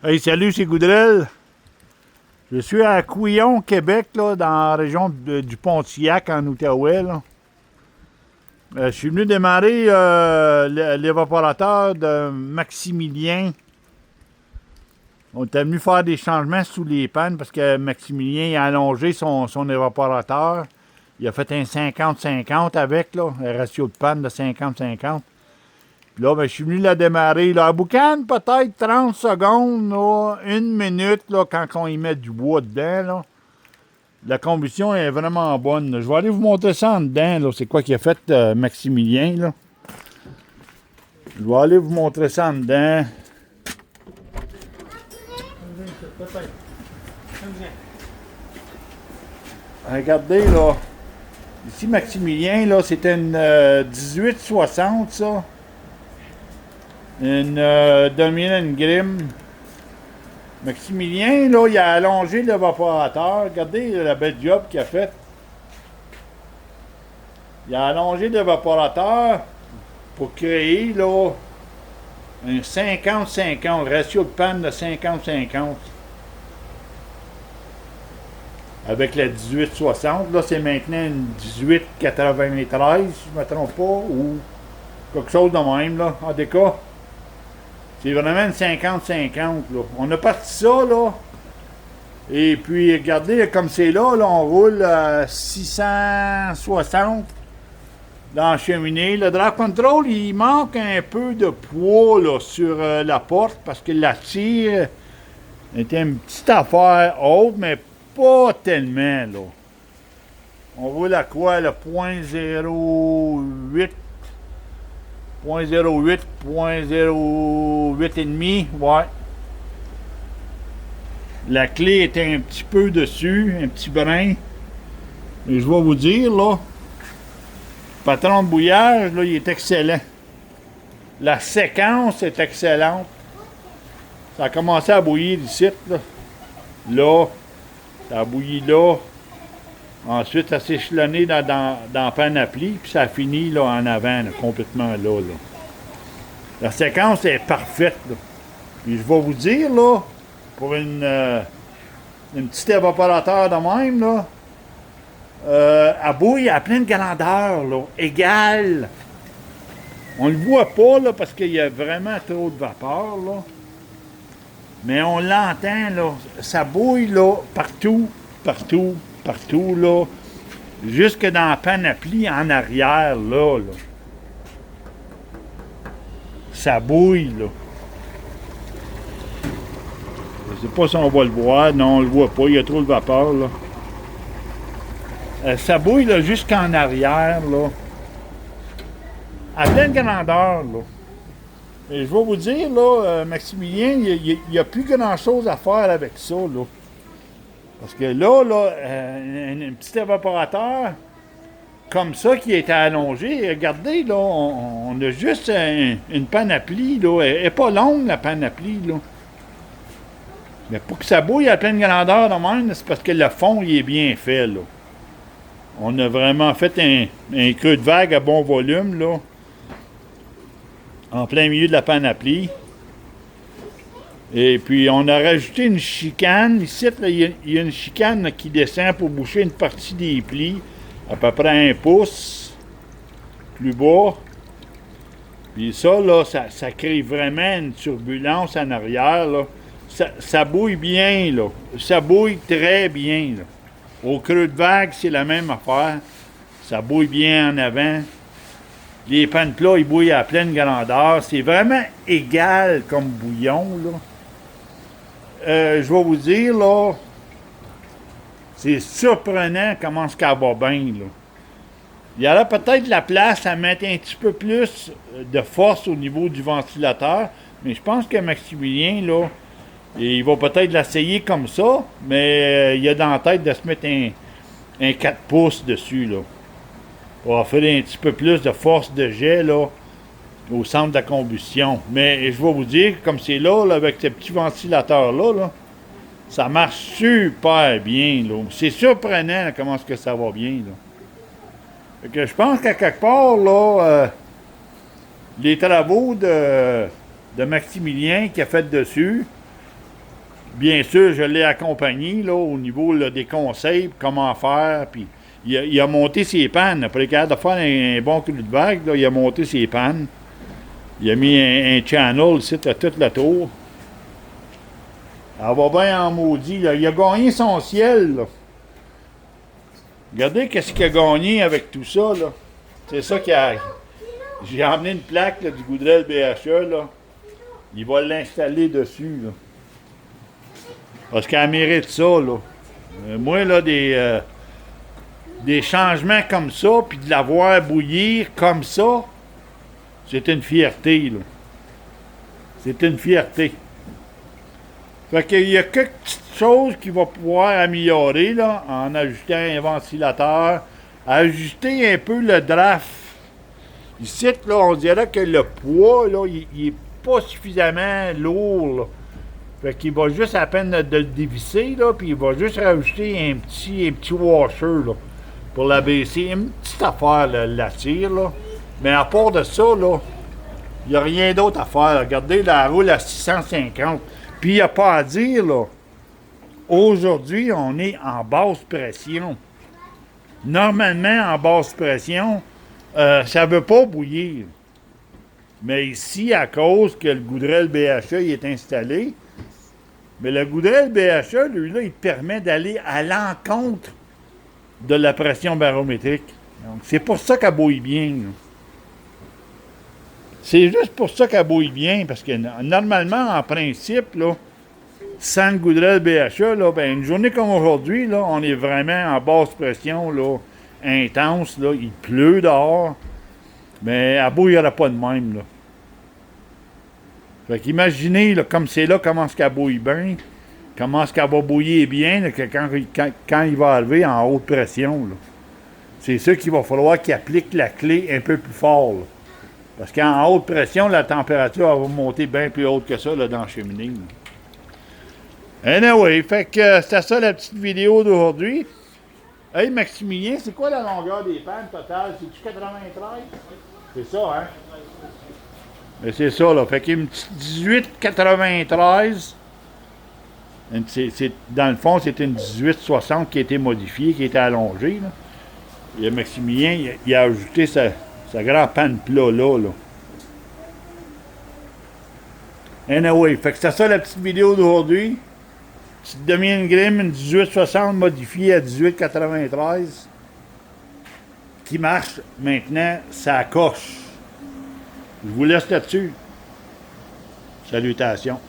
Hey, salut, c'est Goudrel. Je suis à Couillon, Québec, là, dans la région du Pontiac, en Outaouais. Là. Je suis venu démarrer l'évaporateur de Maximilien. On était venu faire des changements sous les pannes parce que Maximilien il a allongé son évaporateur. Il a fait un 50-50 avec, là, un ratio de panne de 50-50. Là, ben, je suis venu la démarrer. Là, à boucan, peut-être 30 secondes, là, une minute, là, quand on y met du bois dedans. Là. La combustion est vraiment bonne. Là. Je vais aller vous montrer ça en dedans. Là. C'est quoi qu'il a fait Maximilien. Là. Je vais aller vous montrer ça en dedans. Regardez, là. Ici, Maximilien, là, c'était une 1860, ça. Une Dominion Grimm. Maximilien, là, il a allongé l'évaporateur. Regardez la belle job qu'il a faite. Il a allongé l'évaporateur pour créer, là, un 50-50, ratio de panne de 50-50. Avec la 1860, là, c'est maintenant une 1893, si je ne me trompe pas, ou quelque chose de même, là, en des cas. C'est vraiment une 50-50, là. On a parti ça, là. Et puis, regardez, comme c'est là, on roule à 660 dans la cheminée. Le drag control, il manque un peu de poids, là, sur la porte parce que la tire était une petite affaire haute, mais pas tellement, là. On roule à quoi, le 0.08 .08, .08 et demi, ouais. La clé était un petit peu dessus, un petit brin. Et je vais vous dire, là, le patron de bouillage, là, il est excellent. La séquence est excellente. Ça a commencé à bouillir ici, là. Là, ça a bouilli là. Ensuite, ça s'est échelonné dans la panoplie, puis ça a fini là, en avant, là, complètement là. La séquence est parfaite. Là. Puis je vais vous dire, là, pour une petite évaporateur de même, là, elle bouille à pleine grandeur, là, égale. On le voit pas, là, parce qu'il y a vraiment trop de vapeur, là. Mais on l'entend, là. Ça bouille, là, partout, là. Jusque dans la panoplie en arrière, là. Ça bouille, là. Je sais pas si on va le voir. Non, on le voit pas. Il y a trop de vapeur, là. Ça bouille, là, jusqu'en arrière, là. À pleine grandeur, là. Et je vais vous dire, là, Maximilien, il n'y a plus grand-chose à faire avec ça, là. Parce que là, un petit évaporateur comme ça qui était allongé, regardez, là, on a juste une panoplie, là. Elle n'est pas longue, la panoplie, là. Mais pour que ça bouille à pleine grandeur de même, c'est parce que le fond, il est bien fait, là. On a vraiment fait un creux de vague à bon volume, là. En plein milieu de la panoplie. Et puis, on a rajouté une chicane. Ici, il y a une chicane là, qui descend pour boucher une partie des plis, à peu près 1 pouce plus bas. Puis ça, là, ça crée vraiment une turbulence en arrière, là. Ça bouille bien, là. Ça bouille très bien, là. Au creux de vague, c'est la même affaire. Ça bouille bien en avant. Les pannes plats, ils bouillent à pleine grandeur. C'est vraiment égal comme bouillon, là. Je vais vous dire, là, c'est surprenant comment ce qu'elle va bien, là. Il y aurait peut-être la place à mettre un petit peu plus de force au niveau du ventilateur, mais je pense que Maximilien, là, il va peut-être l'essayer comme ça, mais il a dans la tête de se mettre un 4 pouces dessus, là. Pour offrir un petit peu plus de force de jet, là, au centre de la combustion. Mais je vais vous dire, comme c'est là, avec ce petit ventilateur-là, là, ça marche super bien, là. C'est surprenant là, comment est-ce que ça va bien, là. Fait que je pense qu'à quelque part, là, les travaux de Maximilien qui a fait dessus, bien sûr, je l'ai accompagné là, au niveau là, des conseils, comment faire. Puis il a monté ses pannes. Après le cas de faire un bon coup de vague, là, il a monté ses pannes. Il a mis un channel ici à tout le tour. Elle va bien en maudit. Là. Il a gagné son ciel. Là. Regardez qu'est-ce qu'il a gagné avec tout ça. Là. C'est ça qu'il a. J'ai emmené une plaque là, du Goodrell BHE. Là. Il va l'installer dessus. Là. Parce qu'elle mérite ça. Là. Moi, là, des changements comme ça, puis de la voir bouillir comme ça, c'est une fierté. Là. C'est une fierté. Fait qu'il y a quelques petites choses qu'il va pouvoir améliorer là, en ajustant un ventilateur, ajuster un peu le draft. Ici, là, on dirait que le poids, là, il est pas suffisamment lourd. Là. Fait qu'il va juste à peine de le dévisser, là, puis il va juste rajouter un petit washer là, pour l'abaisser. Une petite affaire, là, la tire, là. Mais à part de ça, là, il n'y a rien d'autre à faire. Regardez, la roule à 650. Puis il n'y a pas à dire, là. Aujourd'hui, on est en basse pression. Normalement, en basse pression, ça ne veut pas bouillir. Mais ici, à cause que le Goodrell BHE il est installé, mais le Goodrell BHE, lui-là, il permet d'aller à l'encontre de la pression barométrique. Donc, c'est pour ça qu'elle bouille bien. Là. C'est juste pour ça qu'elle bouille bien, parce que normalement, en principe, là, sans le Goodrell BHE, là, ben, une journée comme aujourd'hui, là, on est vraiment en basse pression, là, intense, là, il pleut dehors, mais elle bouillera pas de même. Là. Fait qu'imaginez, là, comme c'est là, comment est-ce qu'elle bouille bien, comment est-ce qu'elle va bouillir bien, là, que quand il va arriver en haute pression. Là. C'est ça qu'il va falloir qu'il applique la clé un peu plus fort. Là. Parce qu'en haute pression, la température va monter bien plus haute que ça là, dans la cheminée. Là. Anyway, fait que c'était ça la petite vidéo d'aujourd'hui. Hey Maximilien, c'est quoi la longueur des pannes totales? C'est-tu 93? C'est ça, hein? Mais c'est ça, là. Fait qu'il y a une petite 1893. Dans le fond, c'était une 1860 qui a été modifiée, qui a été allongée. Là. Et Maximilien, il a ajouté sa grande panne plat là. Anyway, fait que c'est ça la petite vidéo d'aujourd'hui. Petite Dominion Grimm, une 1860 modifiée à 1893. Qui marche maintenant, ça coche. Je vous laisse là-dessus. Salutations.